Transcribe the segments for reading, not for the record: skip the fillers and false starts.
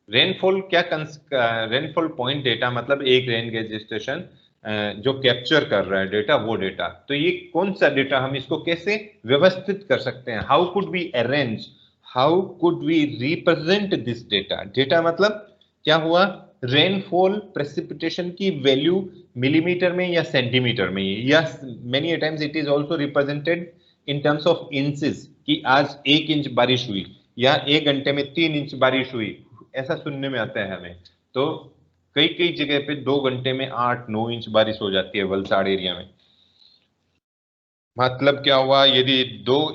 Rainfall rainfall point data मतलब एक rain gauge station जो कैप्चर कर रहा है डेटा, वो डेटा। तो ये कौन सा डेटा, हम इसको कैसे व्यवस्थित कर सकते हैं, how could we arrange, how could we represent this data. Data मतलब क्या हुआ, रेनफॉल प्रेसिपिटेशन की वैल्यू मिलीमीटर में या सेंटीमीटर में, या many times it is also represented in terms of inches, कि आज 1 इंच बारिश हुई या 1 घंटे में 3 इंच बारिश हुई, ऐसा सुनने में आता है हमें। तो कई कई जगह पे 2 घंटे में 8-9 इंच बारिश हो जाती है वलसाड़ एरिया में। मतलब क्या हुआ, यदि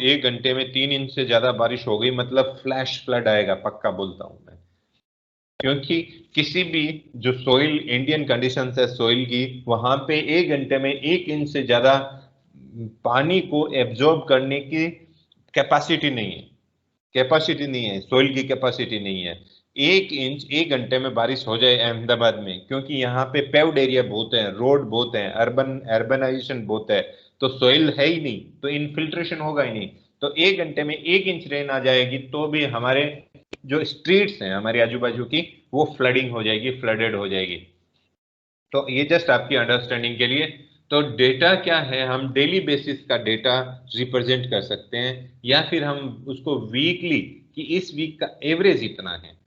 1 घंटे में 3 इंच से ज्यादा बारिश हो गई, मतलब फ्लैश फ्लड आएगा, पक्का बोलता हूं मैं। क्योंकि किसी भी जो सोइल, इंडियन कंडीशंस है सोइल की, वहां पे 1 घंटे में 1 इंच से ज्यादा पानी को एब्जॉर्ब करने की कैपेसिटी नहीं है। कैपेसिटी नहीं है, सोइल की कैपेसिटी नहीं है। 1 इंच 1 घंटे में बारिश हो जाए अहमदाबाद में, क्योंकि यहाँ पे पेव्ड एरिया बहुत है, रोड बहुत है, अर्बनाइजेशन बहुत है, तो सोइल है ही नहीं, तो इनफिल्ट्रेशन होगा ही नहीं। तो 1 घंटे में 1 इंच रेन आ जाएगी तो भी हमारे जो स्ट्रीट्स हैं हमारे आजू बाजू की, वो फ्लडिंग हो जाएगी, फ्लडेड हो जाएगी। तो ये जस्ट आपकी अंडरस्टैंडिंग के लिए। तो डेटा क्या है, हम डेली बेसिस का डेटा रिप्रेजेंट कर सकते हैं, या फिर हम उसको वीकली, कि इस वीक का एवरेज इतना है।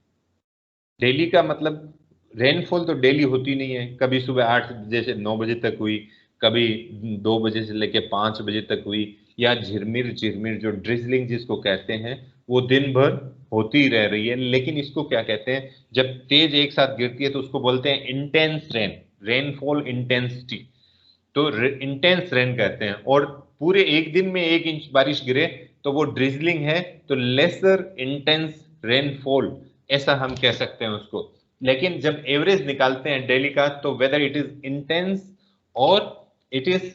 डेली का मतलब रेनफॉल तो डेली होती नहीं है, कभी सुबह 8 बजे से 9 बजे तक हुई, कभी 2 बजे से लेके 5 बजे तक हुई, या झिरमिर झिरमिर जो ड्रिजलिंग जिसको कहते हैं, वो दिन भर होती ही रह रही है। लेकिन इसको क्या कहते हैं, जब तेज एक साथ गिरती है तो उसको बोलते हैं इंटेंस रेन, रेनफॉल इंटेंसिटी। तो इंटेंस रेन कहते हैं। और पूरे एक दिन में 1 इंच बारिश गिरे तो वो ड्रिजलिंग है, तो लेसर इंटेंस रेनफॉल, ऐसा हम कह सकते हैं उसको। लेकिन जब एवरेज निकालते हैं डेली का, तो वेदर इट इज इंटेंस और it is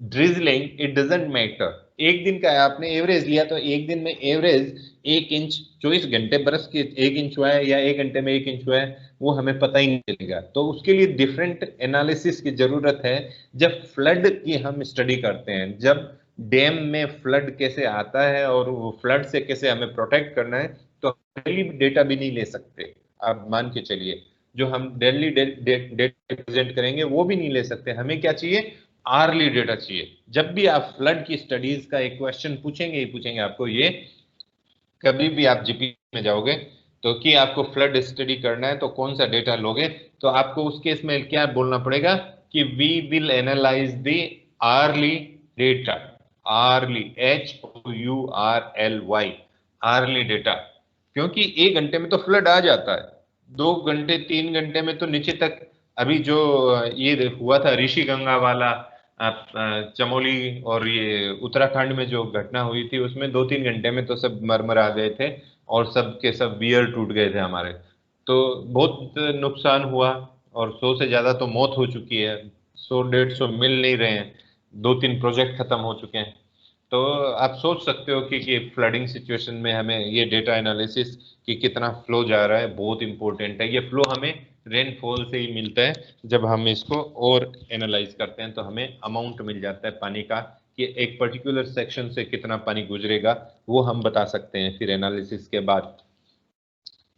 drizzling, it doesn't matter. एक दिन का है, आपने एवरेज लिया, तो एक दिन में एवरेज 1 इंच, 24 घंटे बरस के 1 इंच हुआ है या 1 घंटे में 1 इंच हुआ है, वो हमें पता ही नहीं चलेगा। तो उसके लिए डिफरेंट एनालिसिस की जरूरत है। जब फ्लड की हम स्टडी करते हैं, जब डैम में फ्लड कैसे आता है और वो फ्लड से कैसे हमें प्रोटेक्ट करना है, तो डेली डेटा भी नहीं ले सकते। आप मान के चलिए, जो हम डेली डेटा प्रेजेंट करेंगे वो भी नहीं ले सकते। हमें क्या चाहिए, आर्ली डेटा चाहिए। जब भी आप फ्लड की स्टडीज का एक क्वेश्चन पूछेंगे ही पूछेंगे आपको ये, कभी भी आप जीपी में जाओगे तो कि आपको फ्लड स्टडी करना है तो कौन सा डेटा लोगे, तो आपको उस केस में क्या बोलना पड़ेगा कि we will analyse the hourly data. Hourly, HOURLY, hourly data. क्योंकि 1 घंटे में तो फ्लड आ जाता है, 2 घंटे 3 घंटे में तो नीचे तक। अभी जो ये हुआ था ऋषि गंगा वाला, चमोली और ये उत्तराखंड में जो घटना हुई थी, उसमें 2-3 घंटे में तो सब मर आ गए थे, और सब के सब बियर टूट गए थे हमारे। तो बहुत नुकसान हुआ, और 100 से ज्यादा तो मौत हो चुकी है, 100-150 मिल नहीं रहे हैं, 2-3 प्रोजेक्ट खत्म हो चुके हैं। तो आप सोच सकते हो कि फ्लडिंग सिचुएशन में हमें ये डेटा एनालिसिस कि कितना फ्लो जा रहा है बहुत इंपॉर्टेंट है। ये फ्लो हमें रेनफॉल से ही मिलता है। जब हम इसको और एनालाइज करते हैं तो हमें अमाउंट मिल जाता है पानी का, कि एक पर्टिकुलर सेक्शन से कितना पानी गुजरेगा, वो हम बता सकते हैं फिर एनालिसिस के बाद।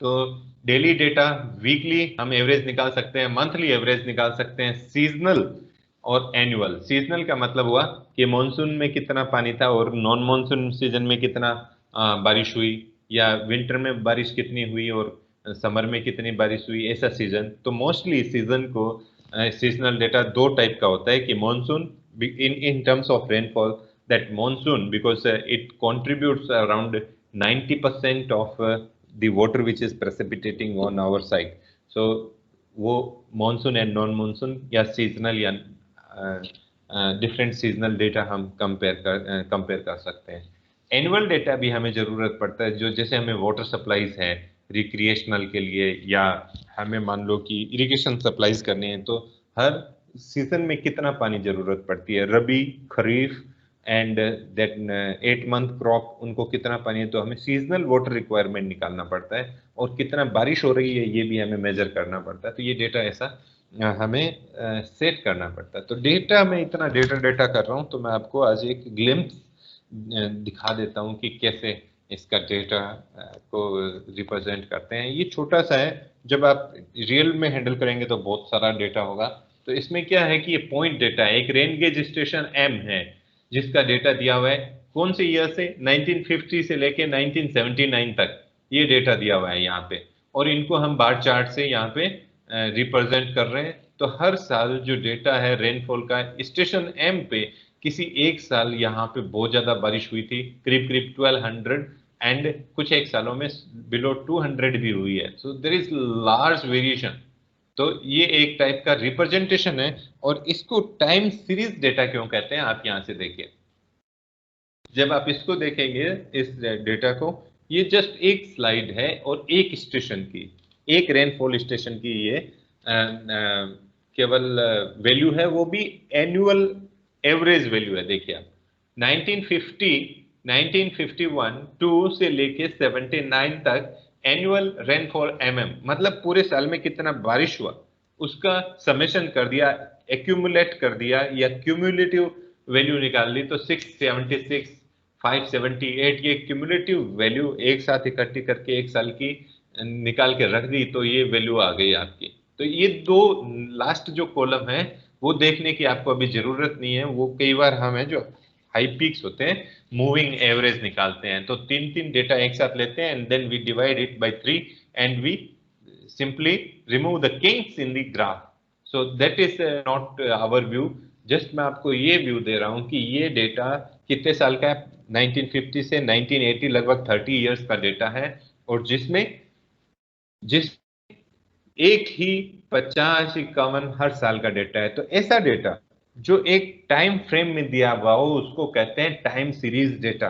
तो डेली डेटा, वीकली हम एवरेज निकाल सकते हैं, मंथली एवरेज निकाल सकते हैं, सीजनल और एनुअल। सीजनल का मतलब हुआ कि मॉनसून में कितना पानी था और नॉन मॉनसून सीजन में कितना बारिश हुई, या विंटर में बारिश कितनी हुई और समर में कितनी बारिश हुई, ऐसा सीजन। तो मोस्टली सीजन को, सीजनल डेटा दो टाइप का होता है, कि monsoon in terms of rainfall, that monsoon, because it contributes around 90% of the water which is precipitating on our side. So वो मॉनसून एंड नॉन मॉनसून या seasonal या different seasonal data हम compare कर सकते हैं। एनुअल डेटा भी हमें जरूरत पड़ता है, जो जैसे हमें वाटर सप्लाईज है रिक्रिएशनल के लिए, या हमें मान लो कि इरिगेशन सप्लाईज करनी है, तो हर सीजन में कितना पानी जरूरत पड़ती है, रबी, खरीफ एंड दैट 8 मंथ क्रॉप, उनको कितना पानी है, तो हमें सीजनल वाटर रिक्वायरमेंट निकालना पड़ता है। और कितना बारिश हो रही है ये भी हमें मेजर करना पड़ता है। तो ये डेटा ऐसा हमें सेट करना पड़ता है। तो डेटा में इतना डेटा कर रहा हूँ, तो मैं आपको आज एक ग्लिम्प्स दिखा देता हूँ कि कैसे इसका डेटा को रिप्रेजेंट करते हैं। ये छोटा सा है, जब आप रियल में हैंडल करेंगे तो बहुत सारा डेटा होगा। तो इसमें क्या है कि ये पॉइंट डेटा है। एक रेन गेज स्टेशन एम है जिसका डेटा दिया हुआ है, कौन से ईयर से, 1950 से लेके 1979 तक ये डेटा दिया हुआ है यहाँ पे। और इनको हम बार चार्ट से यहाँ पे रिप्रेजेंट कर रहे हैं। तो हर साल जो डेटा है रेनफॉल का स्टेशन एम पे, किसी एक साल यहाँ पे बहुत ज्यादा बारिश हुई थी, करीब करीब 1200, एंड कुछ एक सालों में बिलो 200 भी हुई है। सो देर इज लार्ज वेरिएशन। तो ये एक टाइप का रिप्रेजेंटेशन है। और इसको टाइम सीरीज डेटा क्यों कहते हैं, आप यहाँ से देखिए। जब आप इसको देखेंगे, इस डेटा को, ये जस्ट एक स्लाइड है और एक स्टेशन की, एक रेनफॉल स्टेशन की ये केवल वैल्यू है, वो भी एनुअल एवरेज वैल्यू है। देखिए आप 1950 1951 2 से लेके 79 तक एनुअल रेनफॉल मतलब पूरे साल में कितना बारिश हुआ उसका समेशन कर दिया, एक्यूमुलेट कर दिया, या क्यूमुलेटिव वैल्यू निकाल ली। तो 676 578 ये क्यूमुलेटिव वैल्यू एक साथ इकट्ठी करके एक साल की निकाल के रख दी, तो ये वैल्यू आ गई आपकी। तो ये दो लास्ट जो कॉलम है वो देखने की आपको अभी जरूरत नहीं है। वो कई बार हमें जो हाई पीक्स होते हैं, मूविंग एवरेज निकालते हैं, तो तीन तीन डेटा एक साथ लेते हैं and then we divide it by 3 and we simply remove the kinks in the graph. So that is not our view. Just मैं आपको ये व्यू दे रहा हूं कि ये डेटा कितने साल का है, 1950 से 1980, लगभग 30 इयर्स का डेटा है। और जिस एक ही 50 51 हर साल का डेटा है। तो ऐसा डेटा जो एक टाइम फ्रेम में दिया हुआ हो उसको कहते हैं time series data.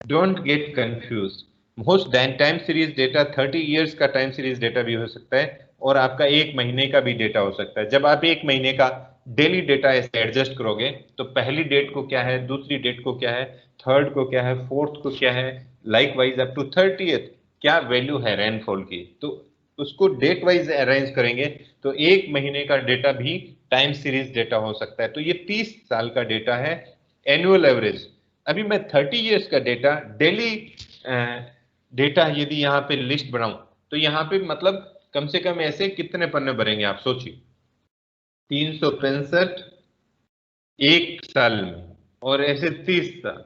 Don't get confuse. Most time series data 30 years का टाइम सीरीज डेटा भी हो सकता है, और आपका एक महीने का भी डेटा हो सकता है। जब आप एक महीने का डेली डेटा ऐसे एडजस्ट करोगे तो पहली डेट को क्या है, दूसरी डेट को क्या है, थर्ड को क्या है, फोर्थ को क्या है, like wise up to 30th क्या वैल्यू है रेनफॉल की, तो उसको डेट वाइज अरेंज करेंगे तो एक महीने का डेटा भी टाइम सीरीज डेटा हो सकता है। तो ये 30 साल का डेटा है, एनुअल एवरेज। अभी मैं 30 इयर्स का डेटा डेली डेटा यदि यहाँ पे लिस्ट बनाऊं तो यहाँ पे मतलब कम से कम ऐसे कितने पन्ने भरेंगे आप सोचिए, 365 एक साल में, और ऐसे 30 साल।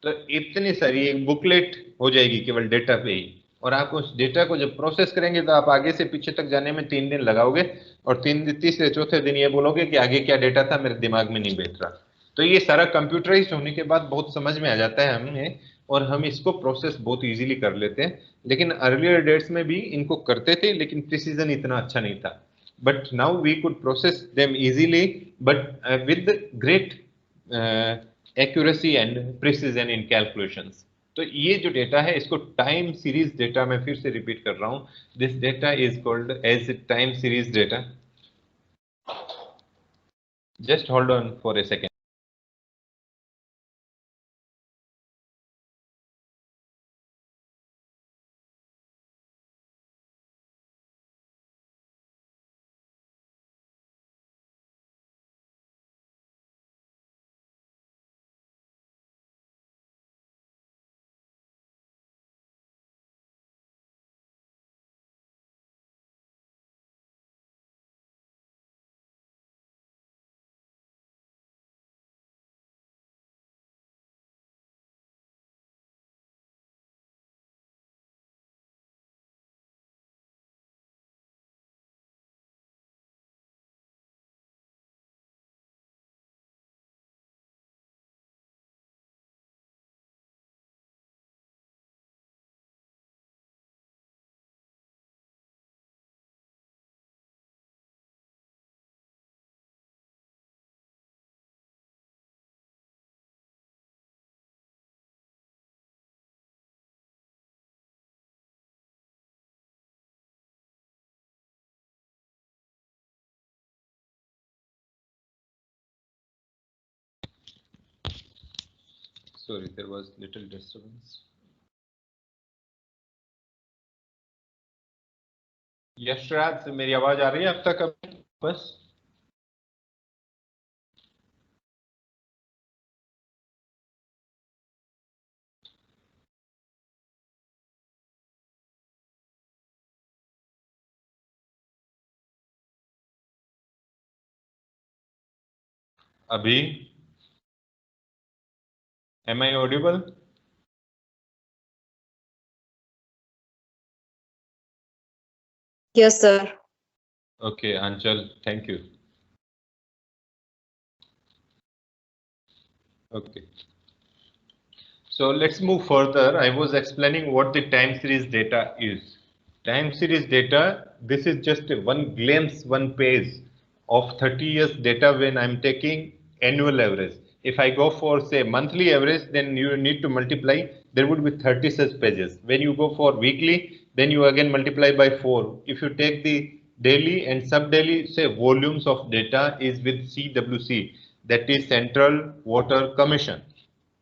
तो इतनी सारी एक बुकलेट हो जाएगी केवल डेटा पे ही। और आप उस डेटा को जब प्रोसेस करेंगे तो आप आगे से पीछे तक जाने में 3 दिन लगाओगे, और तीसरे चौथे दिन ये बोलोगे कि आगे क्या डेटा था मेरे दिमाग में नहीं बैठ रहा। तो ये सारा कंप्यूटराइज होने के बाद बहुत समझ में आ जाता है हमें, और हम इसको प्रोसेस बहुत इजीली कर लेते हैं। लेकिन अर्लियर डेट्स में भी इनको करते थे लेकिन प्रिसीजन इतना अच्छा नहीं था। But now we could process them easily, but with great accuracy and precision in calculations. तो ये जो डेटा है इसको टाइम सीरीज डेटा, मैं फिर से रिपीट कर रहा हूँ, this data is called as time series data. Just hold on for a second. Sorry, there was little disturbance. Yashraj से मेरी आवाज आ रही है अब तक? अब बस Abhi, am I audible? Yes, sir. Okay, Anchal, thank you. Okay. So let's move further. I was explaining what the time series data is. Time series data, this is just one glimpse, one page of 30 years data when I'm taking annual average. If I go for say monthly average, then you need to multiply, there would be 30 such pages. When you go for weekly, then you again multiply by 4. If you take the daily and sub-daily, say volumes of data is with CWC, that is Central Water Commission.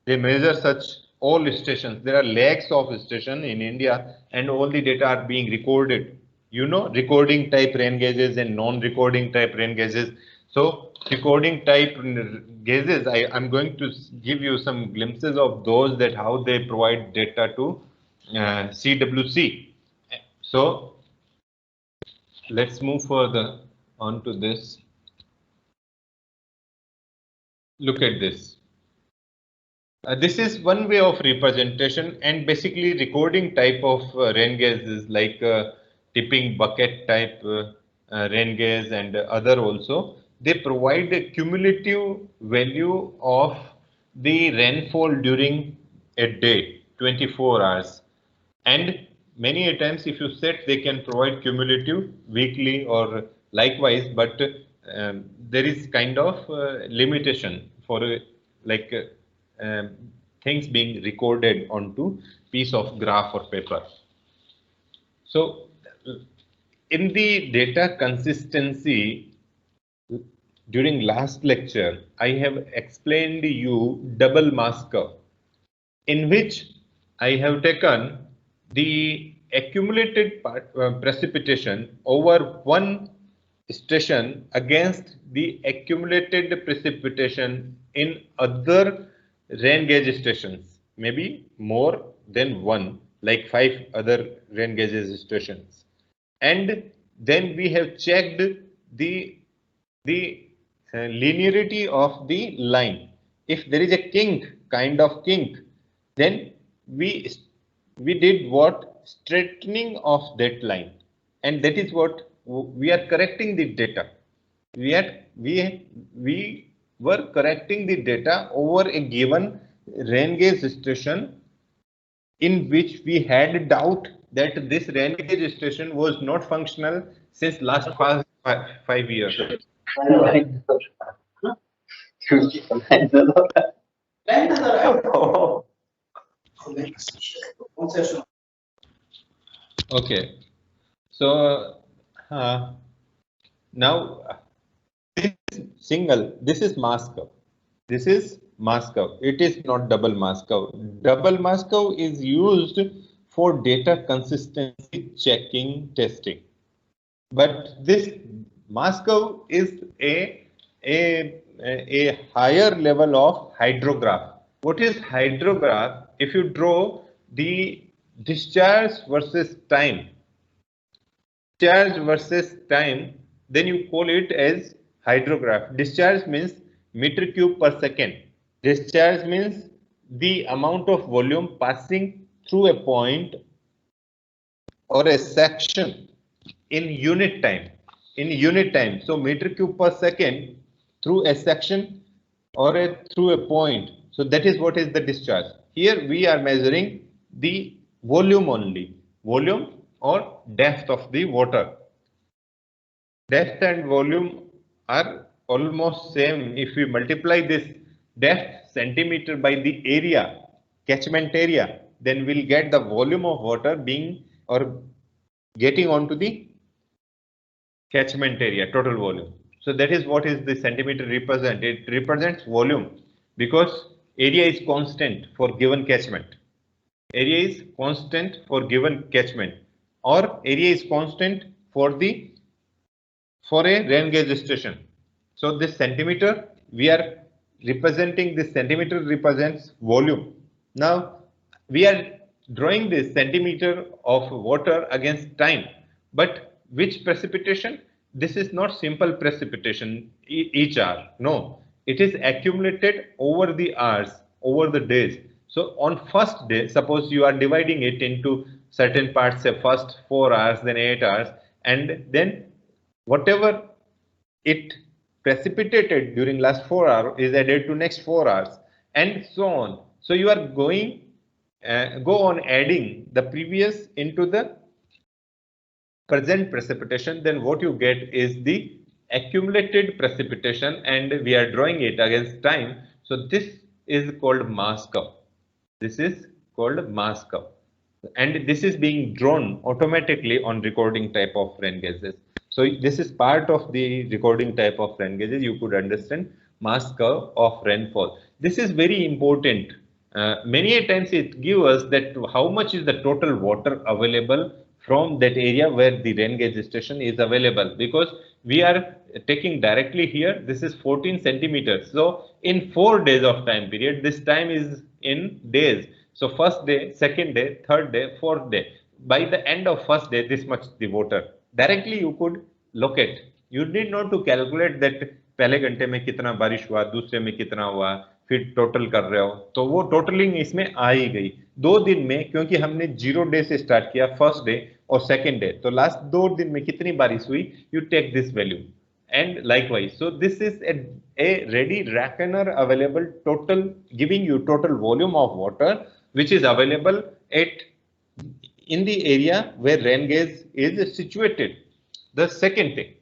They measure such all stations. There are lakhs of stations in India and all the data are being recorded. You know, recording type rain gauges and non-recording type rain gauges. So recording type gauges, I'm going to give you some glimpses of those that how they provide data to CWC. So let's move further on to this. Look at this. This is one way of representation and basically recording type of rain gauges like tipping bucket type rain gauge and other also. They provide a cumulative value of the rainfall during a day, 24 hours. And many a times if you set, they can provide cumulative weekly or likewise, but there is kind of limitation for like things being recorded onto piece of graph or paper. So in the data consistency, during last lecture, I have explained you double mass curve, in which I have taken the accumulated precipitation over one station against the accumulated precipitation in other rain gauge stations, maybe more than one, like 5 other rain gauge stations. And then we have checked the linearity of the line. If there is a kink, kind of kink, then we we did what straightening of that line, and that is what we are correcting the data. We were correcting the data over a given rain gauge station in which we had doubt that this rain gauge station was not functional since last 5 years. Okay, so now this is mass curve. This is mass curve. It is not double mass curve. Double mass curve is used for data consistency checking testing. But this mass curve is a higher level of hydrograph. What is hydrograph? If you draw the discharge versus time, then you call it as hydrograph. Discharge means meter cube per second. Discharge means the amount of volume passing through a point or a section in unit time. So meter cube per second through a section or through a point. So that is what is the discharge. Here we are measuring the volume only, volume or depth of the water. Depth and volume are almost same. If we multiply this depth centimeter by the area, catchment area, then we'll get the volume of water being or getting onto the catchment area, total volume. So that is what is the centimeter represent. It represents volume because area is constant for given catchment. Area is constant for given catchment, or area is constant for a rain gauge station. So this centimeter, we are representing this centimeter represents volume. Now we are drawing this centimeter of water against time, but which precipitation? This is not simple precipitation each hour. No, It is accumulated over the hours, over the days. So on first day, suppose you are dividing it into certain parts, say first 4 hours, then 8 hours, and then whatever it precipitated during last 4 hours is added to next 4 hours, and so on. So you are going go on adding the previous into the present precipitation, then what you get is the accumulated precipitation, and we are drawing it against time. So this is called mass curve. This is called mass curve, and this is being drawn automatically on recording type of rain gauges. So this is part of the recording type of rain gauges. You could understand mass curve of rainfall. This is very important. Many a times it gives us that how much is the total water available from that area where the rain gauge station is available, because we are taking directly here. This is 14 centimeters. So in 4 days of time period, this time is in days. So first day, second day, third day, fourth day. By the end of first day, this much the water. Directly you could locate. You need not to calculate that पहले घंटे में कितना बारिश हुआ, दूसरे में कितना हुआ, फिर टोटल कर रहे हो, तो वो टोटलिंग इसमें आ ही गई 2 दिन में, क्योंकि हमने 0 डे से स्टार्ट किया, फर्स्ट डे और सेकंड डे, तो लास्ट 2 दिन में कितनी बारिश हुई, you take this value and likewise. So this is a ready reckoner available, total giving you total volume of water which is available at in the area where rain gauge is situated. The second thing,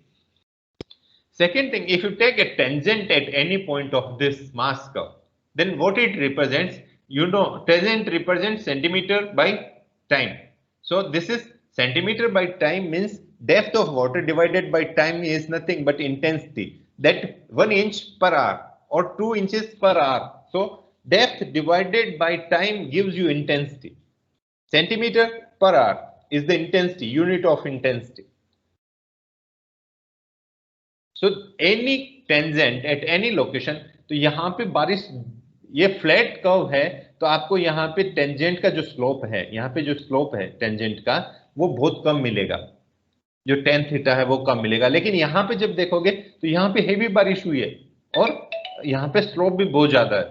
if you take a tangent at any point of this mass curve, then what it represents, you know, tangent represents centimeter by time. So this is centimeter by time means depth of water divided by time is nothing but intensity. That 1 inch per hour or 2 inches per hour. So depth divided by time gives you intensity. Centimeter per hour is the intensity, unit of intensity. So any tangent at any location, तो यहाँ पे बारिश, ये flat curve है, तो आपको यहाँ पे टेंजेंट का जो स्लोप है, यहाँ पे जो स्लोप है टेंजेंट का, वो बहुत कम मिलेगा, जो tan थीटा है वो कम मिलेगा. लेकिन यहाँ पे जब देखोगे तो यहाँ पे हेवी बारिश हुई है और यहाँ पे स्लोप भी बहुत ज्यादा है,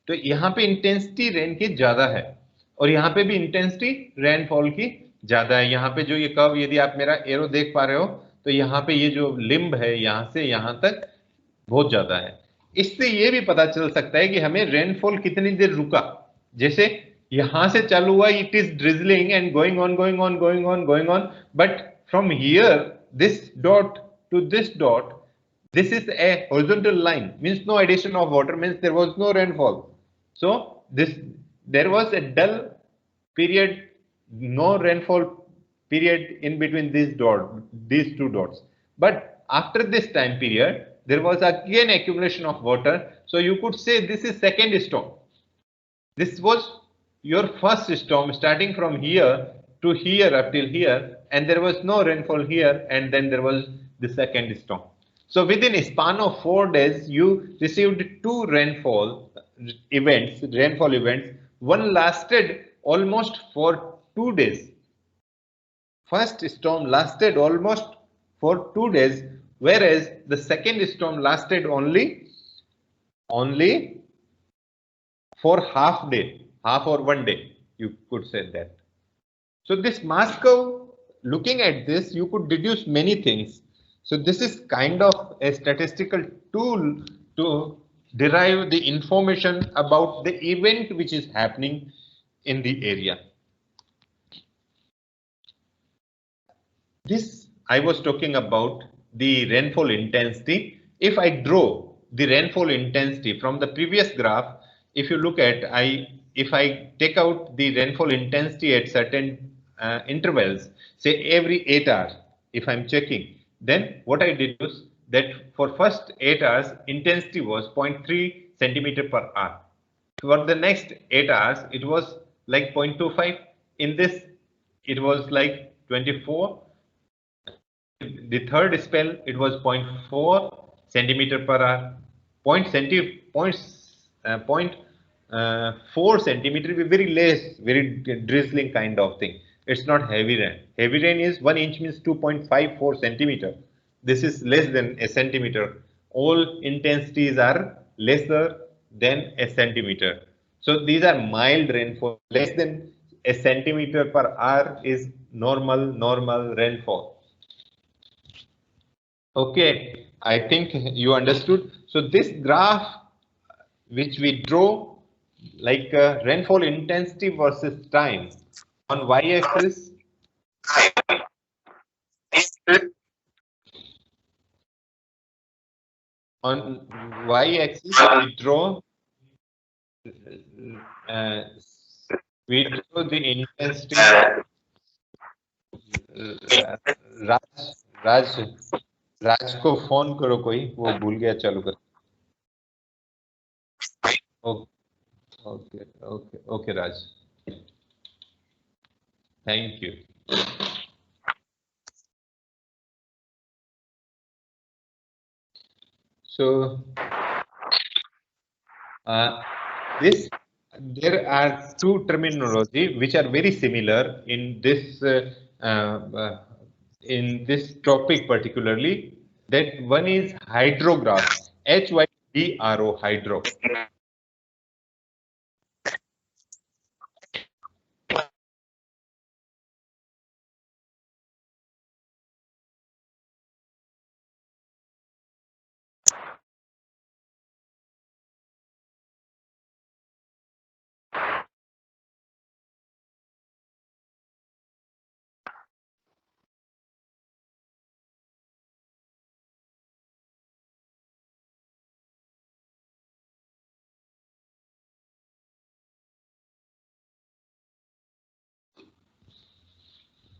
तो यहाँ पे इंटेंसिटी रेन की ज्यादा है और यहाँ पे भी इंटेंसिटी रेनफॉल की ज्यादा है. यहाँ पे जो ये कर्व, यदि आप मेरा एरो देख पा रहे हो, तो यहाँ पे ये जो लिम्ब है यहाँ से यहाँ तक बहुत ज्यादा है. इससे ये भी पता चल सकता है कि हमें रेनफॉल कितनी देर रुका. जैसे यहां से चालू हुआ, it is drizzling and going on going on going on going on, but from here this dot to this dot, this is a horizontal line, means no addition of water, means there was no rainfall. So there was a dull period, no rainfall period in between these two dots. But after this time period, there was again accumulation of water. So you could say this is second storm. This was your first storm starting from here to here up till here, and there was no rainfall here, and then there was the second storm. So within a span of 4 days, you received 2 rainfall events. One lasted almost for 2 days. First storm lasted almost for 2 days, whereas the second storm lasted only for half or 1 day, you could say that. So this mass curve, looking at this, you could deduce many things. So this is kind of a statistical tool to derive the information about the event which is happening in the area. This I was talking about the rainfall intensity. If I draw the rainfall intensity from the previous graph, if you look at, if I take out the rainfall intensity at certain intervals, say every 8 hours, if I'm checking, then what I did was that for first 8 hours, intensity was 0.3 centimeter per hour. For the next 8 hours, it was like 0.25. In this, it was like 24. The third spell, it was 0.4 centimeter per hour. 0.4 centimeter, very less, very drizzling kind of thing. It's not heavy rain. Heavy rain is 1 inch means 2.54 centimeter. This is less than a centimeter. All intensities are lesser than a centimeter. So these are mild rainfall. Less than a centimeter per hour is normal rainfall. Okay, I think you understood. So this graph which we draw like rainfall intensity versus time on y-axis. On y-axis we draw the intensity. राज को phone करो कोई, वो भूल गया चालू कर. Okay Raj, thank you. So there are two terminology which are very similar in this topic particularly. That one is hydrograph, Hydro, hydro.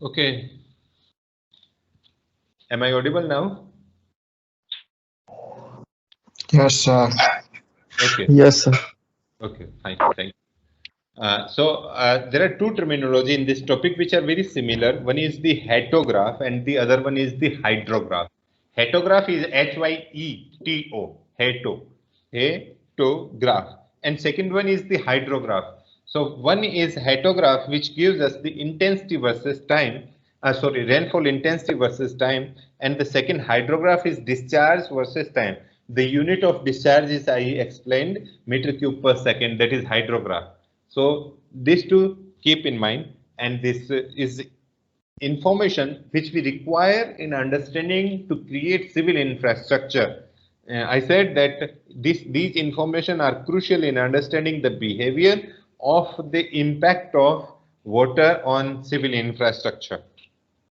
Okay. Am I audible now? Yes, sir. Okay. Yes, sir. Okay, fine. Thank you. So there are two terminology in this topic which are very similar. One is the hyetograph and the other one is the hydrograph. Hyetograph is H-Y-E-T-O, Hyetograph. And second one is the hydrograph. So one is hyetograph, which gives us the intensity versus time, rainfall intensity versus time. And the second hydrograph is discharge versus time. The unit of discharge is, I explained, meter cube per second, that is hydrograph. So these two keep in mind, and this is information which we require in understanding to create civil infrastructure. I said that these information are crucial in understanding the behavior of the impact of water on civil infrastructure.